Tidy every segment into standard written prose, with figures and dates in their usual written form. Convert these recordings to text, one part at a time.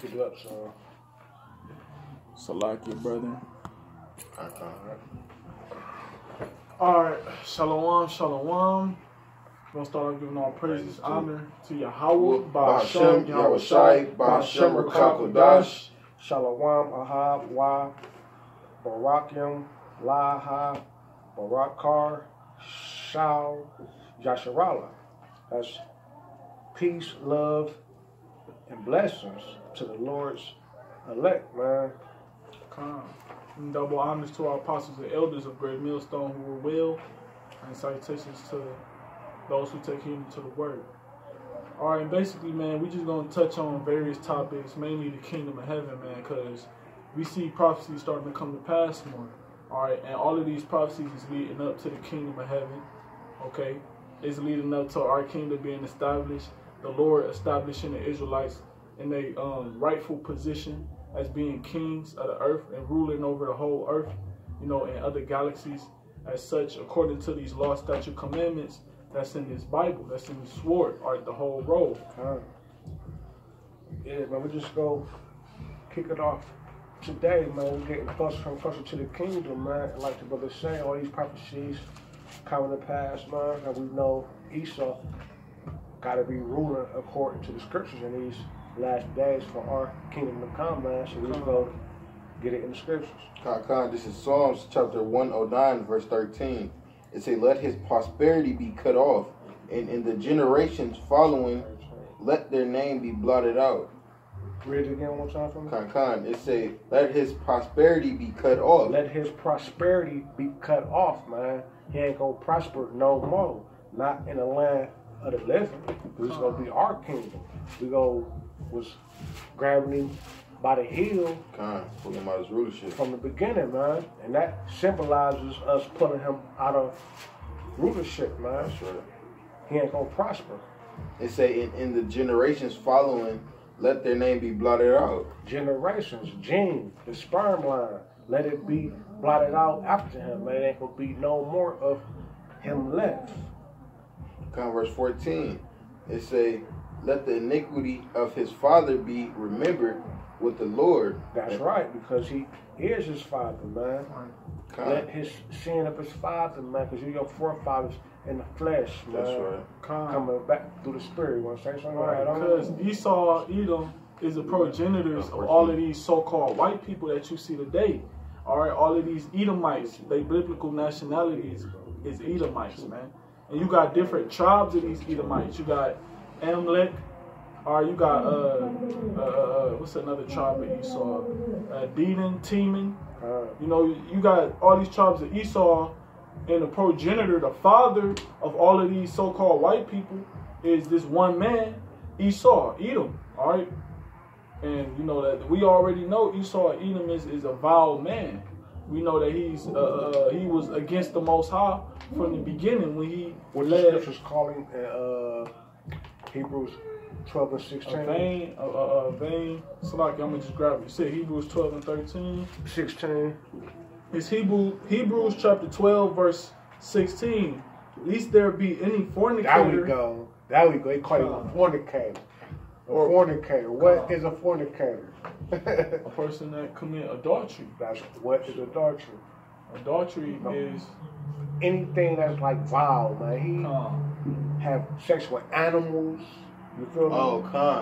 pick it up, so. Salaki, brother. Alright, shalom, shalom. We're going to start giving all praises, honor to Yahweh, Ba'ashem, Yahweh Shai, Ba'ashem, Rakakodash. Shalom, Ahab, Wa, Barakim, Laha, Barakar, Shal, Yasharala. That's peace, love, and blessings to the Lord's elect, man. And double honors to our apostles and elders of Great Millstone who were well, and salutations to those who take heed to the word. Alright, and basically, man, we just going to touch on various topics, mainly the kingdom of heaven, man, because we see prophecies starting to come to pass more. Alright, and all of these prophecies is leading up to the kingdom of heaven, okay? It's leading up to our kingdom being established, the Lord establishing the Israelites in their rightful position as being kings of the earth and ruling over the whole earth, you know, and other galaxies as such, according to these law, statute, commandments that's in this Bible, that's in the sword, or the whole roll. Yeah, man, we just go kick it off today, man. We're getting closer and closer to the kingdom, man. And like the brother say, all these prophecies coming to pass, man. And we know Esau got to be ruling according to the scriptures in these last days for our kingdom to come, man. So we just go get it in the scriptures. This is Psalms chapter 109, verse 13. It says, let his prosperity be cut off, and in the generations following, let their name be blotted out. Read it again one time for me. It says, let his prosperity be cut off. Let his prosperity be cut off, man. He ain't going to prosper no more. Not in the land of the living. It's going to be our kingdom. We was grabbing him by the heel pulling him out of his rulership from the beginning, man. And that symbolizes us pulling him out of rulership, man. That's right. He ain't going to prosper. It say in the generations following, let their name be blotted out. Generations, gene, the sperm line, let it be blotted out after him, man. There ain't going to be no more of him left. Verse 14, it say, let the iniquity of his father be remembered with the Lord. That's right, because he is his father, man. Let his sin of his father, man, because you're your forefathers in the flesh, man. That's right. Coming back through the spirit. You want to say something? Right, because Esau, Edom, is the progenitors of all of these so-called white people that you see today. All right, all of these Edomites, they biblical nationalities is Edomites, man. And you got different tribes of these Edomites. You got Amalek, or you got what's another tribe of Esau? Dedan, Teman. You know, you got all these tribes of Esau, and the progenitor, the father of all of these so-called white people, is this one man, Esau, Edom. All right, and you know that we already know Esau, Edom is a vile man. We know that he was against the Most High from the beginning when he led. The scriptures calling Hebrews 12 and 16. Vain. So like, I'm going to just grab it. You said Hebrews 12 and 13. 16. It's Hebrews chapter 12, verse 16. Least there be any fornicator. There we go. They call him a fornicator. Fornicator. What is a fornicator? A person that commit adultery. That's what is adultery. Adultery is anything that's like vile, man. He have sex with animals. You feel me?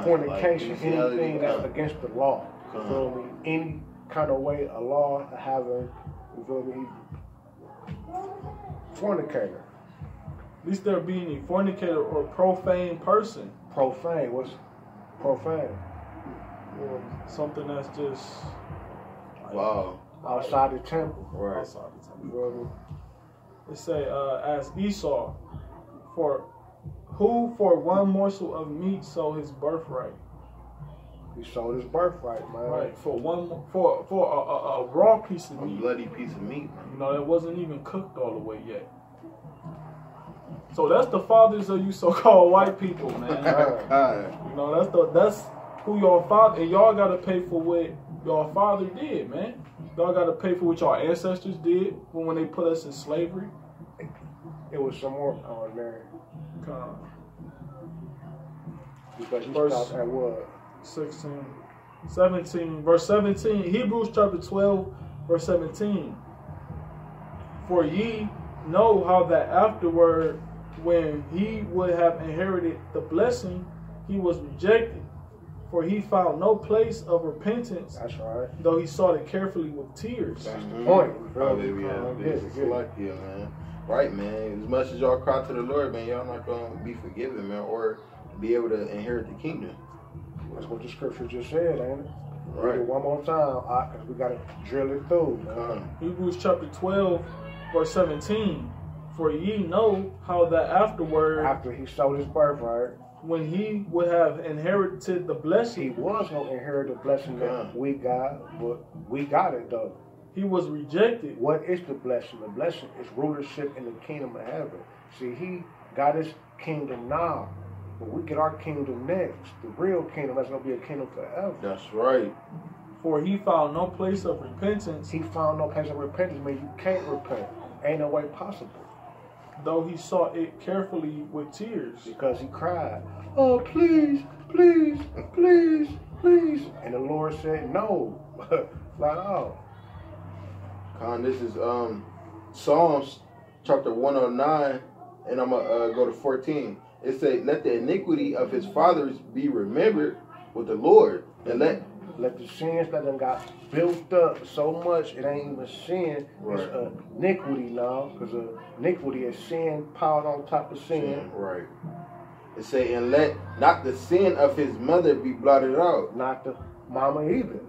Fornication, like anything that's against the law. You feel me? Any kind of way a law having, you feel me? Fornicator. At least there be any fornicator or profane person. Profane. What's profane? Something that's just outside the temple. Right. Outside the temple. You feel me? It say, as Esau, for one morsel of meat sold his birthright. He sold his birthright, man. Right, for a raw piece of meat. A bloody piece of meat. You know, that wasn't even cooked all the way yet. So that's the fathers of you so-called white people, man. You know, that's who your father, and y'all gotta pay for what your father did, man. Y'all gotta pay for what your ancestors did when they put us in slavery. It was some more on there. Because you Verse stopped at what? 16. 17, verse 17. Hebrews chapter 12, verse 17. For ye know how that afterward, when he would have inherited the blessing, he was rejected. For he found no place of repentance. That's right. Though he sought it carefully with tears. That's the point. Hallelujah. It's like you, man. Right, man. As much as y'all cry to the Lord, man, y'all not going to be forgiven, man, or be able to inherit the kingdom. That's what the scripture just said, ain't it? Right. Read it one more time, because we got to drill it through. Hebrews chapter 12, verse 17. For ye know how that afterward, after he sold his birthright, when he would have inherited the blessing, he was going to inherit the blessing that we got, but we got it though. He was rejected. What is the blessing? The blessing is rulership in the kingdom of heaven. See, he got his kingdom now, but we get our kingdom next. The real kingdom that's going to be a kingdom forever. That's right. For he found no place of repentance. He found no place of repentance. Man, you can't repent. Ain't no way possible. Though he sought it carefully with tears. Because he cried, oh, please, please, please, please. And the Lord said, no. Flat out. This is Psalms chapter 109, and I'm going to go to 14. It says, let the iniquity of his fathers be remembered with the Lord, and let the sins that done got built up so much, it ain't even sin. Right. It's iniquity now, because iniquity is sin piled on top of sin. Right. It say, and let not the sin of his mother be blotted out. Not the mama either.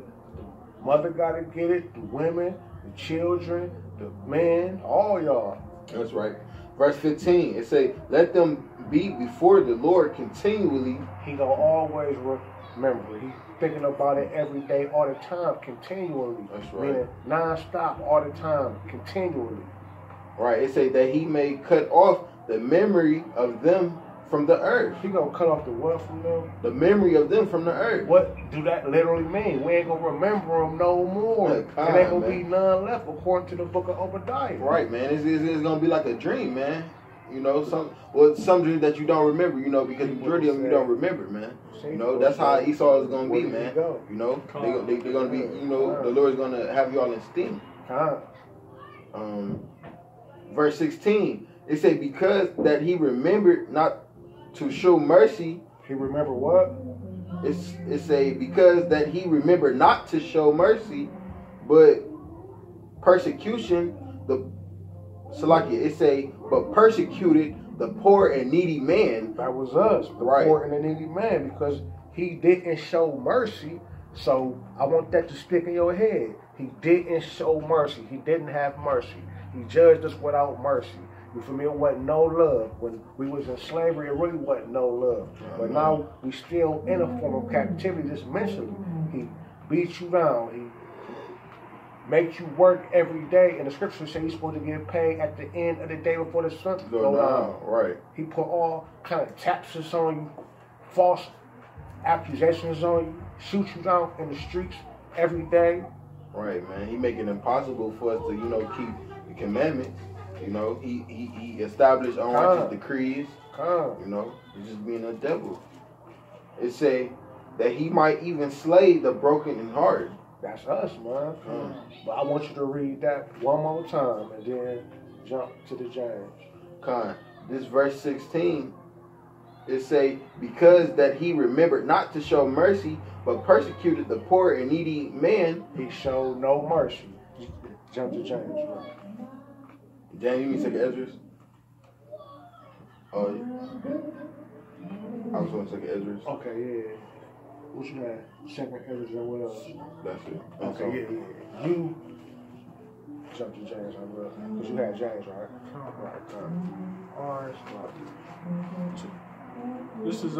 The mother got to get it, the women, the children, the men, all y'all. That's right. Verse 15, it say, let them be before the Lord continually. He gonna always remember. He thinking about it every day, all the time, continually. That's right. Meaning non-stop, all the time, continually. Right. It say that he may cut off the memory of them from the earth. He gonna cut off the what from them? The memory of them from the earth. What do that literally mean? We ain't gonna remember them no more. There ain't gonna be none left according to the book of Obadiah. Right, man. It's gonna be like a dream, man. You know, some dreams that you don't remember, you know, because the majority of them you don't remember, man. You know, that's how Esau is gonna be, man. You know, they're gonna be, you know, the Lord's gonna have you all in esteem. Verse 16, it say, because that he remembered not to show mercy. He remember what? It say, because that he remembered not to show mercy, but persecution, it say, but persecuted the poor and needy man. That was us, the poor and the needy man, because he didn't show mercy. So I want that to stick in your head. He didn't show mercy. He didn't have mercy. He judged us without mercy. You feel me? It wasn't no love. When we was in slavery, it really wasn't no love. But now we still in a form of captivity, just mentally. He beats you down. He makes you work every day. And the scripture says you're supposed to get paid at the end of the day before the sun goes down. Right. He put all kind of taxes on you, false accusations on you, shoot you down in the streets every day. Right, man. He make it impossible for us to, you know, keep the commandments. You know, he established unrighteous decrees. You know, he's just being a devil. It say that he might even slay the broken in heart. That's us, man. But I want you to read that one more time and then jump to the James. This verse 16, it say, because that he remembered not to show mercy, but persecuted the poor and needy man. He showed no mercy. Jump to James, bro. James, you mean second Esdras? Oh, yeah. I was going to second Esdras. Okay, yeah. What you had? Second Esdras and what else? That's it. Okay, yeah. You jump to James, because you had James, right? Alright. This is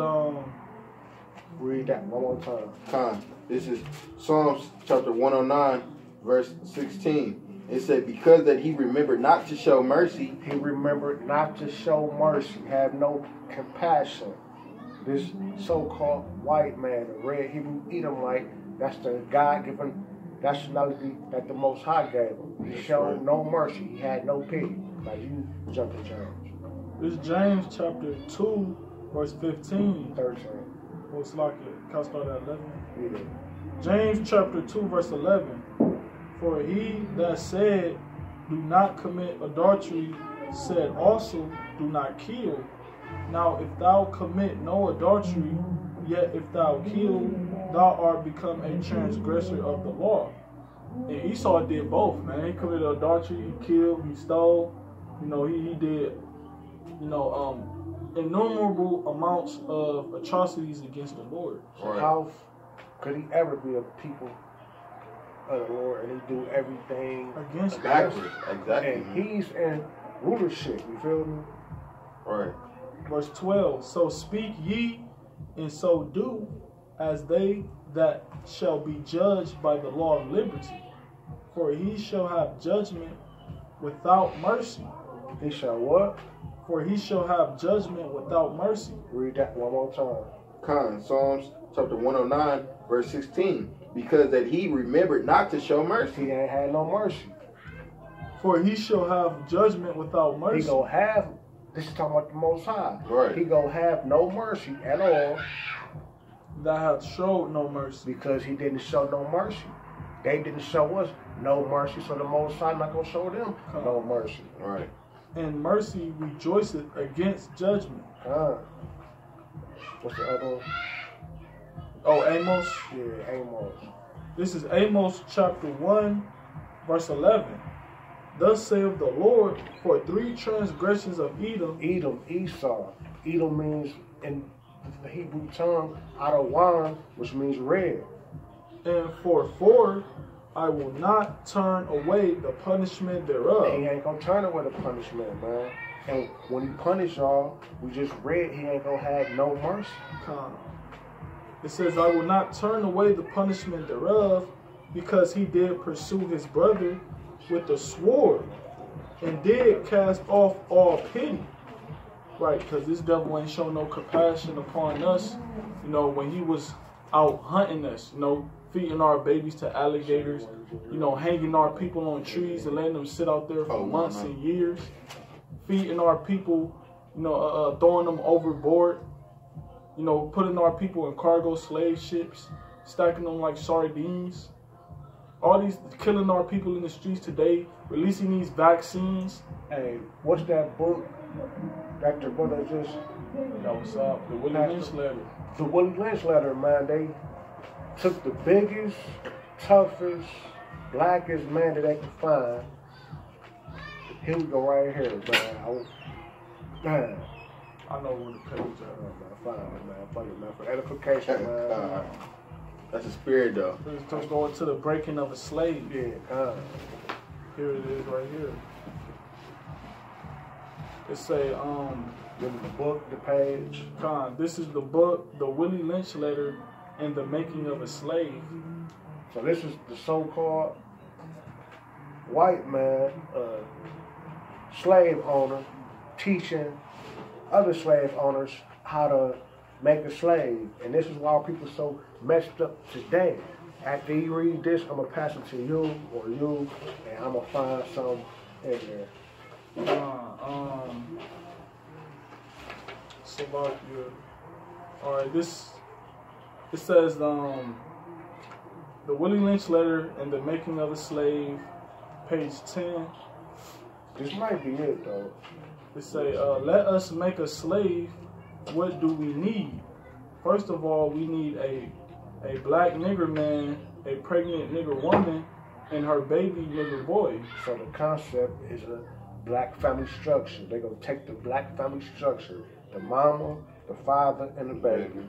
read that one more time. This is Psalms chapter 109, verse 16. It said, because that he remembered not to show mercy. He remembered not to show mercy, have no compassion. This so-called white man, the red Hebrew Edomite, that's the God-given nationality that the Most High gave him. He showed no mercy. He had no pity. Like you jump to James. This is James chapter 2, verse 15. 13. Most likely. Can I start at 11? Yeah. James chapter 2 verse 11. For he that said, do not commit adultery, said also, do not kill. Now if thou commit no adultery, yet if thou kill, thou art become a transgressor of the law. And Esau did both, man. He committed adultery, he killed, he stole. You know, he did, you know, innumerable amounts of atrocities against the Lord. Right. How could he ever be a people of the Lord and he do everything against exactly. And he's in rulership, you feel me? Right. Verse 12. So speak ye, and so do, as they that shall be judged by the law of liberty. For he shall have judgment without mercy. He shall what? For he shall have judgment without mercy. Read that one more time. Psalms chapter 109, verse 16. Because that he remembered not to show mercy. He ain't had no mercy. For he shall have judgment without mercy. He gonna have, this is talking about the Most High. Right. He gonna have no mercy at all. That hath showed no mercy. Because he didn't show no mercy. They didn't show us no mercy, so the Most High not gonna show them no mercy. Right. And mercy rejoiceth against judgment. What's the other one? Oh, Amos? Yeah, Amos. This is Amos chapter 1, verse 11. Thus saith the Lord, for 3 transgressions of Edom. Edom, Esau. Edom means, in the Hebrew tongue, Adawan, which means red. And for 4, I will not turn away the punishment thereof. He ain't gonna turn away the punishment, man. And when he punish y'all, we just read he ain't gonna have no mercy. It says, I will not turn away the punishment thereof, because he did pursue his brother with the sword, and did cast off all pity. Right, because this devil ain't show no compassion upon us, you know, when he was out hunting us, you know, feeding our babies to alligators, you know, hanging our people on trees and letting them sit out there for months and years, feeding our people, you know, throwing them overboard, you know, putting our people in cargo slave ships, stacking them like sardines. All these, killing our people in the streets today, releasing these vaccines. Hey, what's that book that your brother just... That was up, the Willie Lynch letter. The Willie Lynch letter, man. They took the biggest, toughest, blackest man that they could find. Here we go right here, man. I know where the page is. Find it, man. Find it, man. For edification, man. That's a spirit, though. It's just going to the breaking of a slave. Yeah, Here it is right here. It say, the book, the page. This is the book, the Willie Lynch letter, and the making of a slave. So this is the so-called white man, slave owner, teaching other slave owners how to make a slave. And this is why people are so messed up today. After you read this, I'm going to pass it to you or you, and I'm going to find some in there. Alright, this, it says, the Willie Lynch letter and the making of a slave, page 10. This might be it, though. It say, let us make a slave. What do we need? First of all, we need a black nigger man, a pregnant nigger woman, and her baby nigger boy. So the concept is a black family structure. They're going to take the black family structure, the mama, the father, and the baby.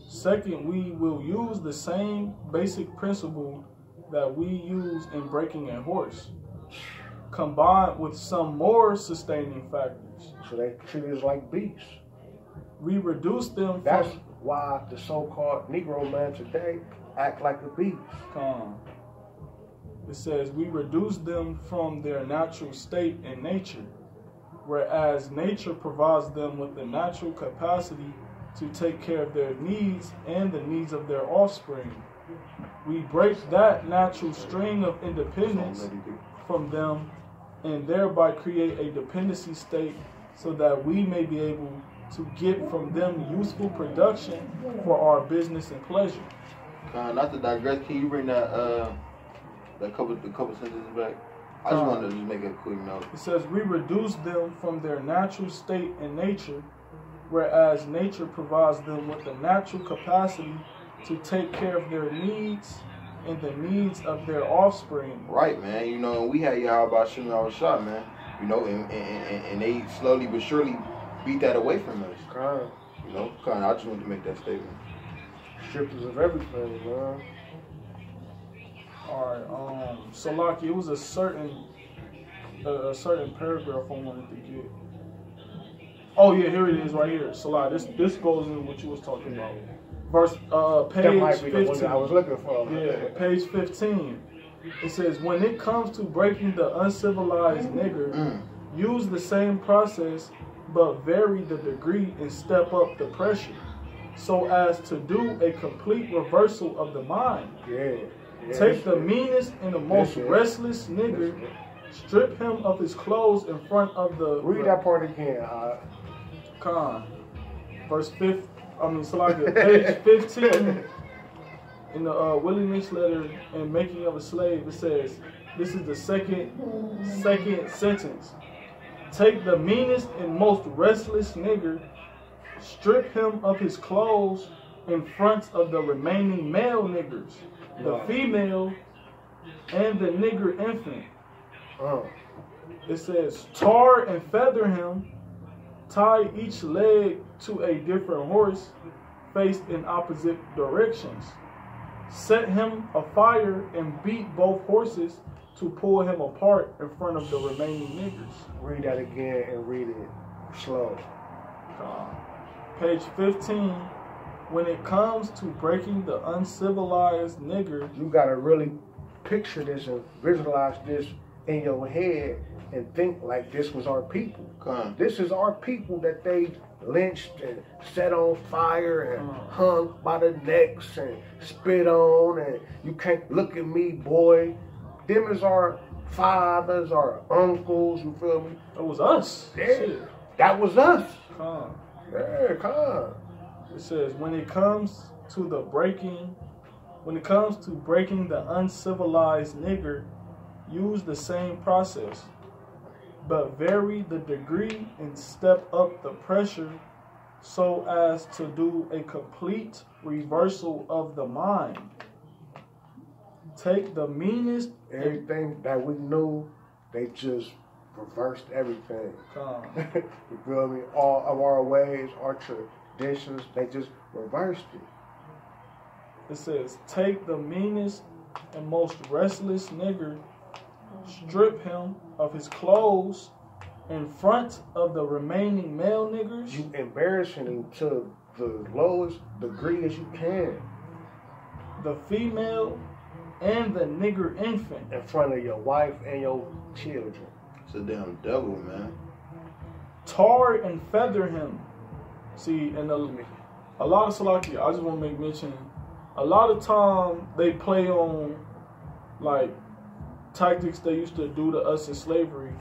Second, we will use the same basic principle that we use in breaking a horse, combined with some more sustaining factors. So they treat us like beasts. We reduce them from... That's why the so-called Negro man today act like a beast. It says, we reduce them from their natural state in nature, whereas nature provides them with the natural capacity to take care of their needs and the needs of their offspring. We break that natural string of independence from them and thereby create a dependency state so that we may be able to get from them useful production for our business and pleasure. Not to digress, can you bring that couple sentences back? I just wanted to just make a quick note. It says, we reduce them from their natural state in nature, whereas nature provides them with the natural capacity to take care of their needs and the needs of their offspring. Right, man. You know, we had Yahweh Shem our shot, man. You know, and they slowly but surely beat that away from us. You know, I just wanted to make that statement. Strippers of everything, man. Alright, so Lockie, it was a certain paragraph I wanted to get. Oh yeah, here it is right here. So like this goes into what you was talking about. Verse page 15. I was looking for. Yeah, page 15. It says, when it comes to breaking the uncivilized nigger, use the same process but vary the degree and step up the pressure, so as to do a complete reversal of the mind. Take the meanest and the most restless nigger, strip him of his clothes in front of the... Read that part again. Verse 5, page 15 in the willingness letter and making of a slave, it says, this is the second sentence. Take the meanest and most restless nigger, strip him of his clothes in front of the remaining male niggers, the female, and the nigger infant. It says, tar and feather him, tie each leg to a different horse, faced in opposite directions. Set him afire and beat both horses to pull him apart in front of the remaining niggers. Read that again and read it slow. Page 15. When it comes to breaking the uncivilized nigger, you gotta really picture this and visualize this in your head and think like this was our people. This is our people that they lynched and set on fire and hung by the necks and spit on, and you can't look at me, boy. Them is our fathers, our uncles, you feel me? It was us. Yeah, that was us. It says, when it comes to breaking the uncivilized nigger, use the same process, but vary the degree and step up the pressure, so as to do a complete reversal of the mind. Take the meanest... Everything that we knew, they just reversed everything. You feel me? All of our ways, our traditions, they just reversed it. It says, take the meanest and most restless nigger, strip him of his clothes in front of the remaining male niggers. You embarrassing him to the lowest degree as you can. The female and the nigger infant. In front of your wife and your children. It's a damn devil, man. Tar and feather him. See, and a lot of Salaki, I just want to make mention, a lot of time they play on like tactics they used to do to us in slavery.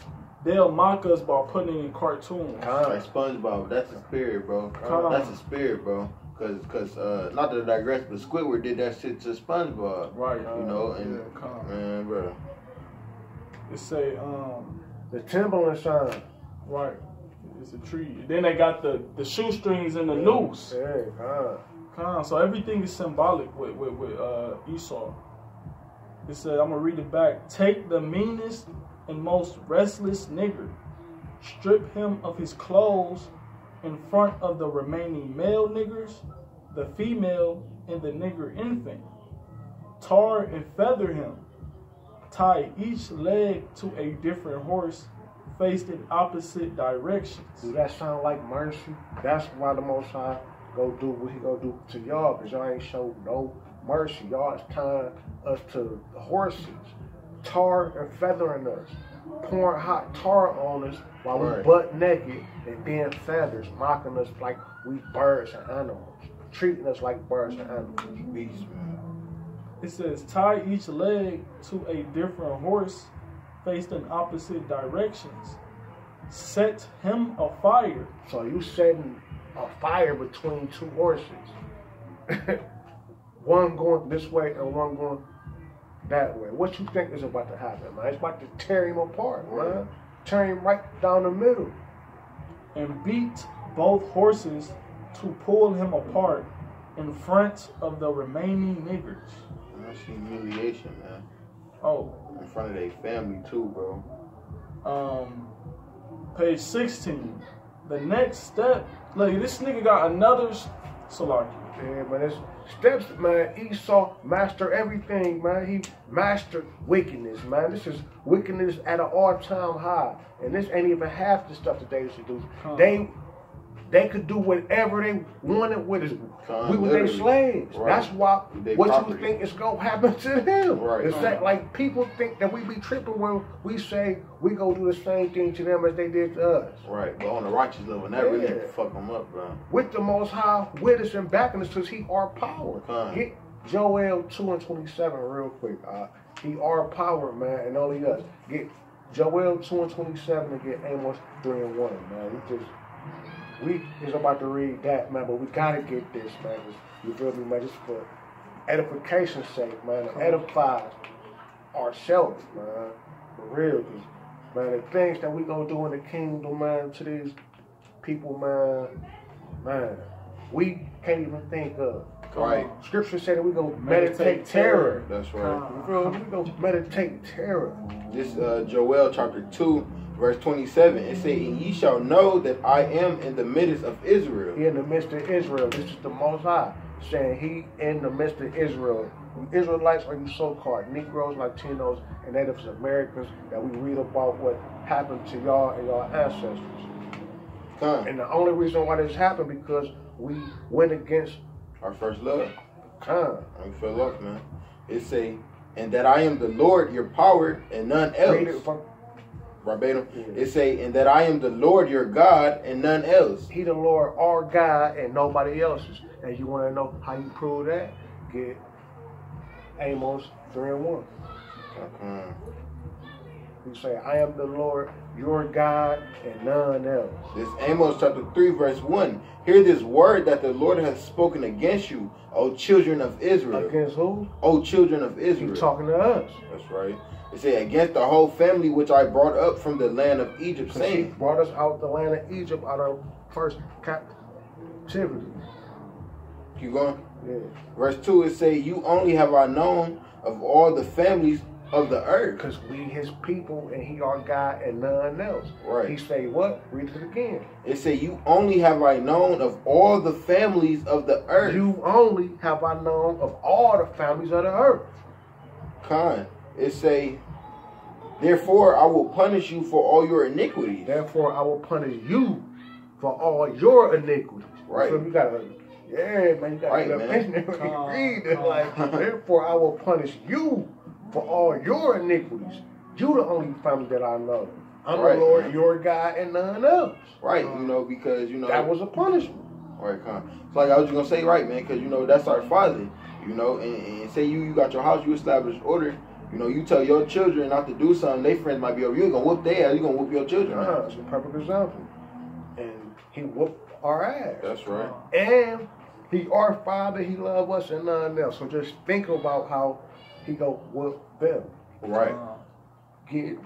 They'll mock us by putting it in cartoons. Like SpongeBob, that's a spirit, bro. That's a spirit, bro. Cause not to digress, but Squidward did that shit to SpongeBob. Right. You know, and man, bro. It say the Timberland sign. Right. It's a tree. Then they got the shoestrings and the noose. So everything is symbolic with Esau. It said, I'm gonna read it back. Take the meanest and most restless nigger, strip him of his clothes in front of the remaining male niggers, the female, and the nigger infant. Tar and feather him. Tie each leg to a different horse, faced in opposite directions. Do that sound like mercy? That's why the Most High go do what he go do to y'all, because y'all ain't show no mercy. Y'all is tying us to the horses, tar and feathering us, pouring hot tar on us while we butt naked, and then feathers, mocking us like we birds and animals, treating us like birds and animals. Beasts, man. It says, tie each leg to a different horse, faced in opposite directions. Set him afire. So you setting a fire between two horses. one going this way and one going that way. What you think is about to happen, man? It's about to tear him apart, man. Tear him right down the middle. And beat both horses to pull him apart in front of the remaining niggers. That's humiliation, man. Oh. In front of their family too, bro. Page 16. The next step. Look, this nigga got another Salaki. Yeah, man, it's steps, man. Esau mastered everything, man. He mastered wickedness, man. This is wickedness at an all-time high. And this ain't even half the stuff that they used to do. They could do whatever they wanted with us. We were their slaves. Right. That's why what property. you think is going to happen to them. Right. It's like people think that we be tripping when we say we go do the same thing to them as they did to us. Right, but on the righteous level, that really fuck them up, bro. With the Most High, with us and backing us because he our power. Get Joel 2:27 real quick. He our power, man, and only us. Get Joel 2:27 and get Amos 3:1, man. We is about to read that, man, but we gotta get this, man. You feel me, man? Just for edification's sake, man. To edify ourselves, man. For real, cause man, the things that we gonna do in the kingdom, man, to these people, man, we can't even think of. Right. Scripture said that we gonna meditate terror. That's right. You feel me? We gonna meditate terror. This Joel chapter 2. Verse 27, it says, "And ye shall know that I am in the midst of Israel." He in the midst of Israel. This is the Most High saying he in the midst of Israel. You Israelites are you so-called Negroes, Latinos, and Native Americans that we read about what happened to y'all and y'all ancestors. And the only reason why this happened because we went against our first love. We fell off, man. It say, "And that I am the Lord your power and none else." Verbatim. It say, "And that I am the Lord your God and none else." He the Lord our God and nobody else's. And you want to know how you prove that? Get Amos 3:1. You say, "I am the Lord your God and none else." This Amos chapter 3 verse 1. "Hear this word that the Lord has spoken against you, O children of Israel." Against who? O children of Israel. He's talking to us. That's right. It said, "Against the whole family which I brought up from the land of Egypt, saying." He brought us out the land of Egypt out of first captivity. Keep going. Yeah. Verse 2, it say, "You only have I known of all the families of the earth." Because we his people and he our God and none else. Right. He say what? Read it again. It say, "You only have I known of all the families of the earth." You only have I known of all the families of the earth. It say, "Therefore I will punish you for all your iniquities." Therefore I will punish you for all your iniquities. Right. So you gotta, man, you gotta get read it like, "Therefore I will punish you for all your iniquities." You the only family that I know. I'm the Lord, your God, and none else. Right, because, that was a punishment. Right, It's like I was just going to say, right, man, because, that's our father, and say you got your house, you establish order, you tell your children not to do something, their friends might be over, you're going to whoop their ass, you're going to whoop your children. That's a perfect example. And he whooped our ass. That's right. And he our father, he love us and none else. So just think about how he go whoop them. Right. Get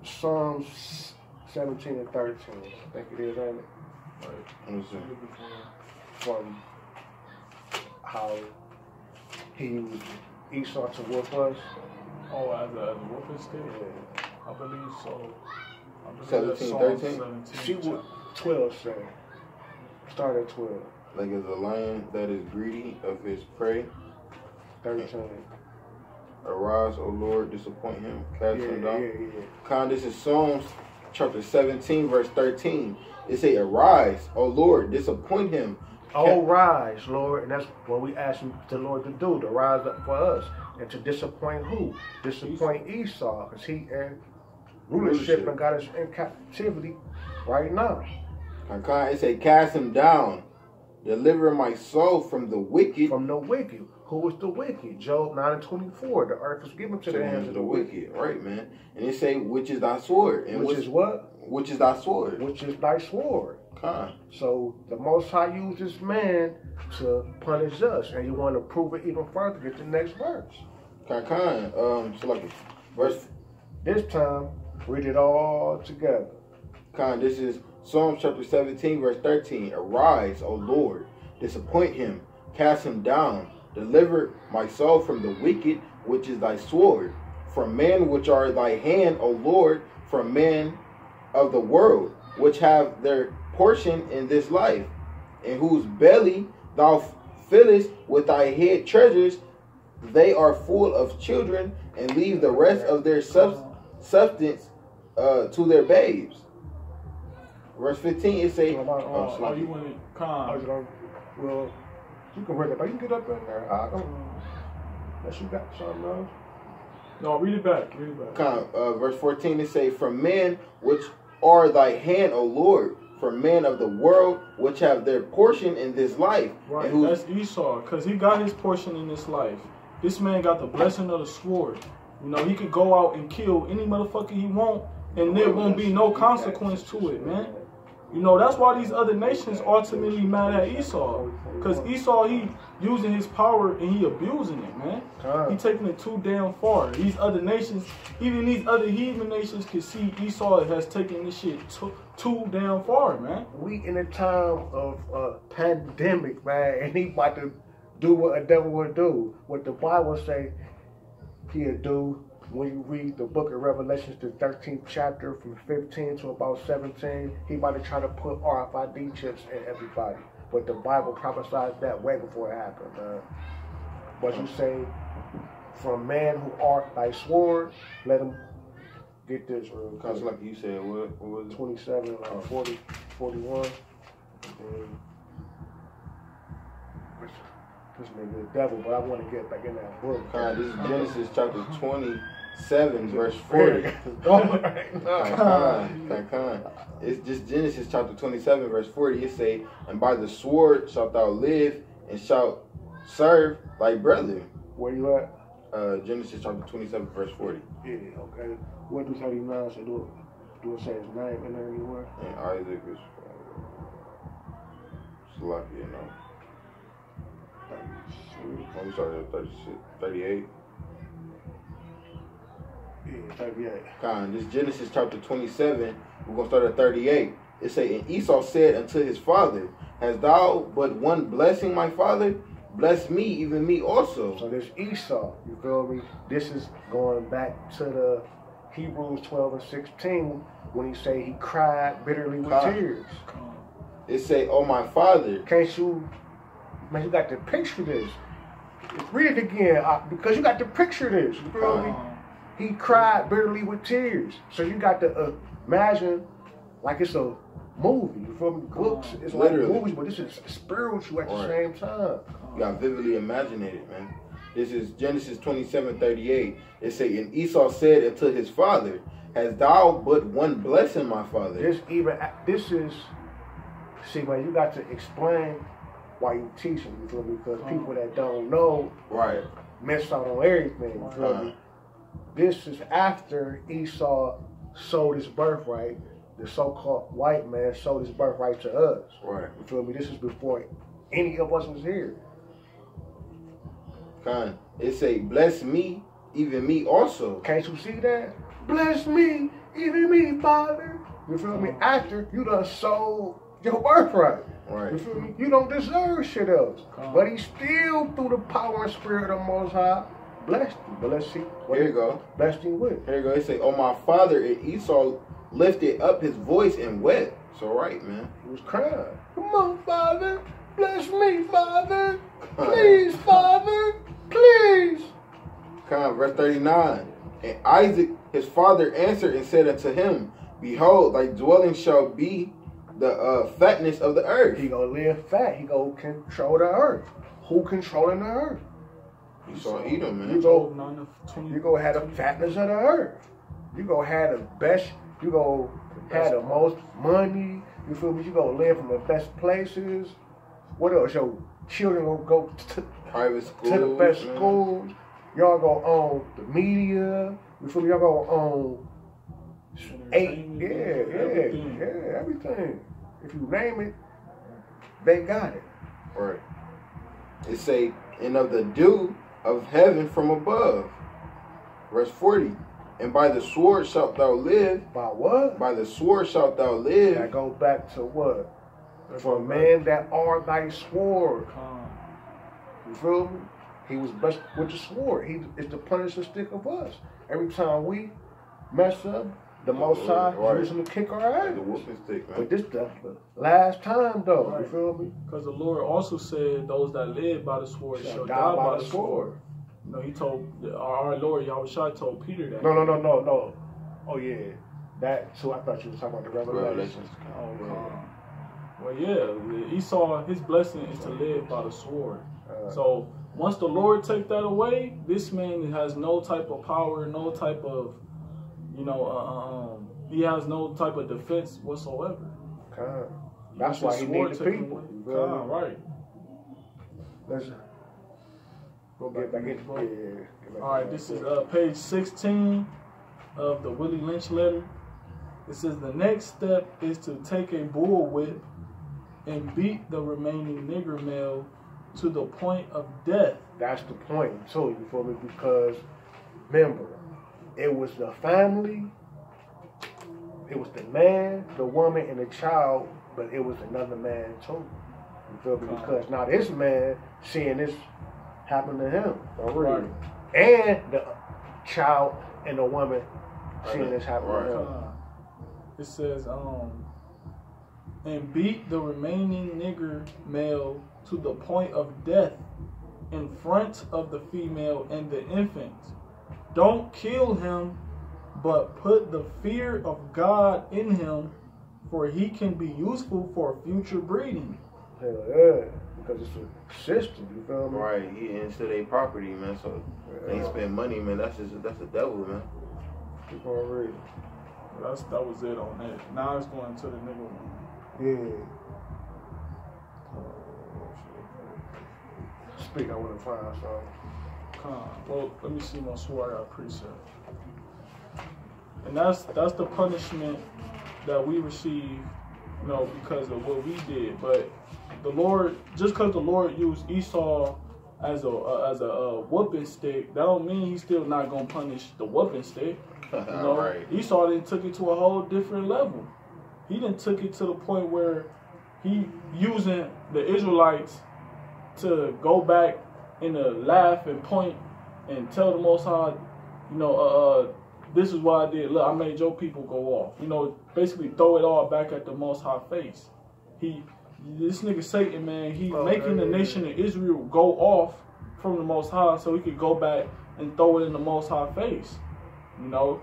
Psalms 17 and 13. I think it is, ain't it? Right. From how he used Esau to whoop us. Oh, as a whooping stick? Yeah. I believe so. 17, 13? See what 12 say. Start at 12. Like as a lion that is greedy of his prey. 13. Arise, O Lord, disappoint him, cast him down. This is Psalms chapter 17, verse 13. It say, "Arise, O Lord, disappoint him." Oh, rise, Lord. And that's what we ask the Lord to do, to rise up for us. And to disappoint who? Disappoint Esau, because he in rulership and got us in captivity right now. It say, "Cast him down, deliver my soul from the wicked." From the wicked. Who is the wicked? Job 9 and 24. The earth was given to the hands of the wicked. Right, man. And it say, "Which is thy sword?" And which is what? Which is thy sword? Which is thy sword. So the Most High used this man to punish us, and you want to prove it even further. Get the next verse. So like verse. This time, read it all together. This is Psalm chapter 17, verse 13. Arise, O Lord, disappoint him, cast him down, deliver my soul from the wicked, which is thy sword, from men which are thy hand, O Lord, from men of the world, which have their portion in this life, in whose belly thou fillest with thy head treasures. They are full of children, and leave the rest of their substance to their babes. Verse 15, it say, you want to come? Well, you can read it, but you can get up in there. I don't unless you got something else. No, read it back. Verse 14, it say, from men which are thy hand, O Lord, from men of the world, which have their portion in this life. Right, that's Esau, because he got his portion in this life. This man got the blessing of the sword. You know, he could go out and kill any motherfucker he want, and there won't be no consequence to it, man. You know, that's why these other nations ultimately mad at Esau. Because Esau, he using his power and he abusing it, man. He taking it too damn far. These other nations, even these other heathen nations can see Esau has taken this shit too damn far, man. We in a time of pandemic, man, and he about to do what a devil would do. What the Bible say he'll do. When you read the book of Revelations, the 13th chapter from 15 to about 17, he about to try to put RFID chips in everybody. But the Bible prophesied that way before it happened, man. But you say, from man who art thy sword, let him get this. Because like you said, what was it? 27, 40, 41. This nigga the devil, but I want to get back in that book. This is Genesis chapter 27, verse 40. It's just Genesis chapter 27, verse 40. It say, and by the sword shalt thou live, and shalt serve thy brethren. Where you at? Genesis chapter 27, verse 40. Yeah, okay. What do 39 say? Do it say his name in there anywhere? And Isaac is lucky, you know. We started at 36, 38. Yeah, 38. This Genesis chapter 27, we're going to start at 38. It say, and Esau said unto his father, hast thou but one blessing, my father? Bless me, even me also. So this Esau, you feel me? This is going back to the Hebrews 12 and 16 when he say he cried bitterly with tears. It say, oh my father. Can't you, man, you got to picture this. Read it again, because you got to picture this. You feel me? He cried bitterly with tears. So you got to imagine like it's a movie. You feel me? Books is like movies, but this is spiritual at the same time. You got vividly imagine it, man. This is Genesis 27:38. It say, and Esau said unto his father, hast thou but one blessing, my father? This is, see, man, you got to explain why you teaching, you feel me? Because people that don't know miss out on everything, you feel me? This is after Esau sold his birthright. The so-called white man sold his birthright to us. Right. You feel me? This is before any of us was here. It say, bless me, even me also. Can't you see that? Bless me, even me, Father. You feel me? After you done sold your birthright. Right. You feel me? You don't deserve shit else. But he still, through the power and spirit of the Most High, blessed you. But let's see. Here you go. Blessed you with. Here you go. It say, oh my father, and Esau lifted up his voice and wept. It's all right, man. He was crying. Come on, Father. Bless me, Father. Please, Father. Please. Verse 39. And Isaac, his father, answered and said unto him, behold, thy dwelling shall be the fatness of the earth. He gonna live fat. He gonna control the earth. Who controlling the earth? Esau Edom, man. You gonna have the fatness of the earth. You gonna have the best. You gonna have the most money. You feel me? You gonna live in the best places. What else? Your children gonna go to private schools, to the best schools. Y'all gonna own the media. You feel me? Y'all gonna own everything. If you name it, they got it. Right. It say, and of the dew of heaven from above. Verse 40. And by the sword shalt thou live. By what? By the sword shalt thou live. That goes back to what? For man that are thy sword. You feel me? He was blessed with the sword. He is the punishing stick of us. Every time we mess up, the Most High using to kick our ass. The whooping stick, man. But this the last time, though. You feel me? Because the Lord also said, those that live by the sword shall die by the sword. You know, he told, our Lord Yahushua told Peter that. No. Oh, yeah. That, so I thought you were talking about the Revelations. Oh, yeah. Well, yeah, Esau, his blessing is to live by the sword. So once the Lord take that away, this man has no type of power, no type of, you know, he has no type of defense whatsoever. That's why he needs the people. Right. Let's go get back into it. All right, this is page 16 of the Willie Lynch letter. It says the next step is to take a bull whip and beat the remaining nigger male to the point of death. That's the point, too, you feel me? Because, remember, it was the family, it was the man, the woman, and the child, but it was another man, too. You feel me? Because now this man seeing this happen to him already. Right. And the child and the woman seeing this happen to him. It says, and beat the remaining nigger male to the point of death in front of the female and the infant. Don't kill him, but put the fear of God in him, for he can be useful for future breeding. Hell yeah, because it's a system, you feel me? Right, he into their property, man, so they spend money, man, that's the devil, man. Keep on reading. That was it on that. Now it's going to the nigga one. Yeah. Speak, I want to find something. Well, let me see my sword I got precept. And that's the punishment that we receive, you know, because of what we did. But the Lord, just because the Lord used Esau as a whooping stick, that don't mean he's still not gonna punish the whooping stick. You know, right. Esau then took it to a whole different level. He then took it to the point where he using the Israelites to go back and laugh and point and tell the Most High, you know, this is what I did. Look, I made your people go off. You know, basically throw it all back at the Most High face. This nigga Satan, man, he making the nation of Israel go off from the Most High so he could go back and throw it in the Most High face. You know,